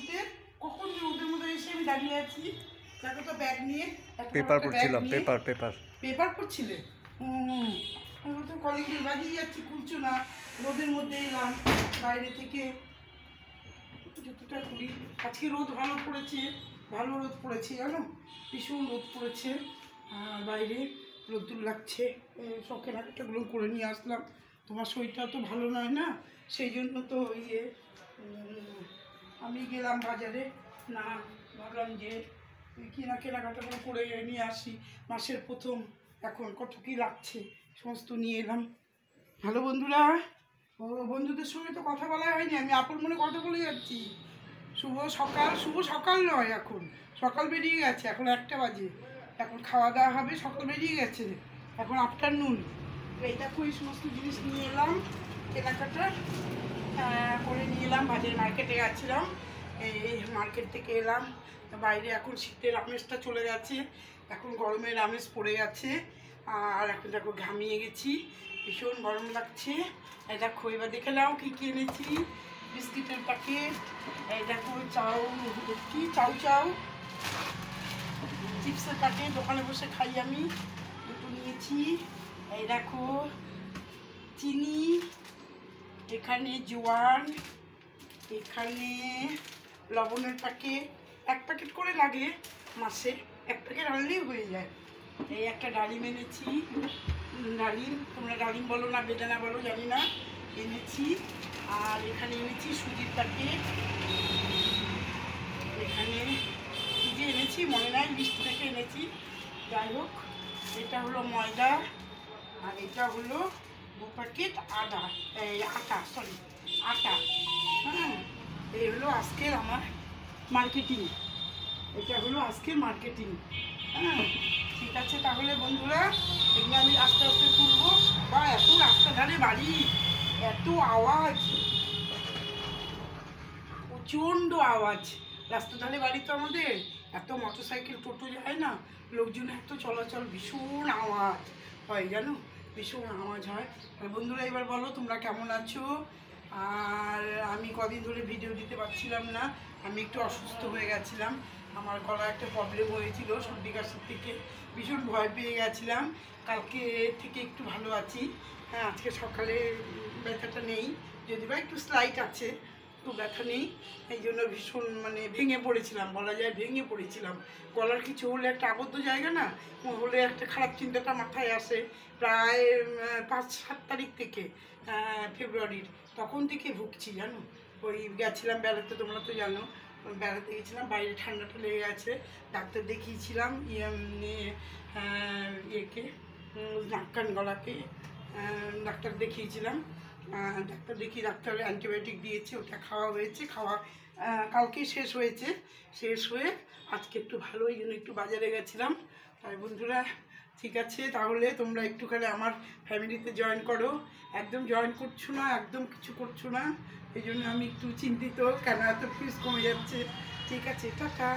শীতে কখন যে রোদের মধ্যে এসে আমি দাঁড়িয়ে আছি। দেখো তো ব্যাগ নিয়ে, পেপার পড়ছিলাম, পেপার পড়ছিলে। আমি তো কলিং বাজিয়ে যাচ্ছি, খুলছো না। রোদের মধ্যে এলাম বাইরে থেকে, যতটা করি। আজকে রোদ ভালো পড়েছে, ভালো রোদ পড়েছে জানো, ভীষণ রোদ পড়েছে। বাইরে রোদ্দুর লাগছে, সব কেনাকাটাগুলো করে নিয়ে আসলাম। তোমার শরীরটা তো ভালো নয় না, সেই জন্য তো আমি গেলাম বাজারে। না, ভাবলাম যে কেনাকাটাগুলো করে নিয়ে আসি। মাসের প্রথম, এখন কত কী লাগছে সমস্ত নিয়ে এলাম। হ্যালো বন্ধুরা, ও বন্ধুদের সঙ্গে তো কথা বলা হয়নি, আমি আপন মনে কথা বলে যাচ্ছি। শুভ সকাল নয়, এখন সকাল বেরিয়ে গেছে, এখন 1টা বাজে। এখন খাওয়া দাওয়া হবে, সকাল বেরিয়ে গেছে, এখন আফটারনুন। এইটা এই সমস্ত জিনিস নিয়ে এলাম, কেনাকাটা করে নিয়ে এলাম। বাজারে মার্কেটে গেছিলাম, এই মার্কেট থেকে এলাম। বাইরে এখন শীতের আমেজটা চলে গেছে, এখন গরমের আমেজ পড়ে গেছে। আর এখন দেখো ঘামিয়ে গেছি, ভীষণ গরম লাগছে। এই দেখো এবার দেখে নাও কী কী এনেছি। বিস্কিটের প্যাকেট, এই দেখো চাউ চিপসের প্যাকেট, দোকানে বসে খাই আমি, দুটো নিয়েছি। এই দেখো চিনি, এখানে জোয়ান, এখানে লবণের প্যাকেট। 1 প্যাকেট করে লাগে মাসে, 1 প্যাকেট আনলেই হয়ে যায়। এই একটা ডালিম এনেছি, ডালিম, তোমরা ডালিম বলো না বেদানা বলো জানি না, এনেছি। আর এখানে এনেছি সুজির প্যাকেট। এখানে কী যে এনেছি মনে নাই, বৃষ্টি থেকে এনেছি। যাই হোক, এটা হলো ময়দা, আর এটা হলো 2 প্যাকেট আটা। হ্যাঁ, এই হলো আজকের আমার মার্কেটিং, এটা হলো আজকের মার্কেটিং। হ্যাঁ, ঠিক আছে তাহলে বন্ধুরা, এগুলো আমি আস্তে আস্তে তুলবো। বা এত রাস্তাধারে বাড়ি, এত আওয়াজ, প্রচণ্ড আওয়াজ। রাস্তাধারে বাড়ি তো আমাদের, এত মোটরসাইকেল টোটো যায় না, লোকজন এত চলাচল, ভীষণ আওয়াজ হয় জানো, ভীষণ আওয়াজ হয়। আর বন্ধুরা এবার বলো তোমরা কেমন আছো। আর আমি কদিন ধরে ভিডিও দিতে পারছিলাম না, আমি একটু অসুস্থ হয়ে গেছিলাম। আমার গলা একটা প্রবলেম হয়েছিল সর্দি কাশির থেকে, ভীষণ ভয় পেয়ে গেছিলাম। কালকে থেকে একটু ভালো আছি। হ্যাঁ, আজকে সকালে ব্যথাটা নেই, যদি বা একটু স্লাইট আছে, একটু ব্যথা নেই। এই জন্য ভীষণ ভেঙে পড়েছিলাম, বলা যায় ভেঙে পড়েছিলাম। গলার কিছু হলে একটা আবদ্ধ জায়গা না, হলে একটা খারাপ চিন্তাটা মাথায় আসে। প্রায় 5-7 তারিখ থেকে, ফেব্রুয়ারির, তখন থেকে ভুগছি জানো। ওই গেছিলাম বেড়াতে, তোমরা তো জানো, বেড়াতে গেছিলাম, বাইরে ঠান্ডাটা লেগে গেছে। ডাক্তার দেখিয়েছিলাম, ইয়েকে, নাক কান গলাকে ডাক্তার দেখিয়েছিলাম। ডাক্তার অ্যান্টিবায়োটিক দিয়েছে, ওটা খাওয়া হয়েছে, কালকে শেষ হয়ে আজকে একটু ভালো, এই জন্য একটু বাজারে গেছিলাম। তাই বন্ধুরা, ঠিক আছে তাহলে তোমরা একটুখানি আমার ফ্যামিলিতে জয়েন করো। একদম জয়েন করছো না, একদম কিছু করছো না, এই জন্য আমি একটু চিন্তিত, কেন এত ফিস কমে যাচ্ছে। ঠিক আছে, টাটা।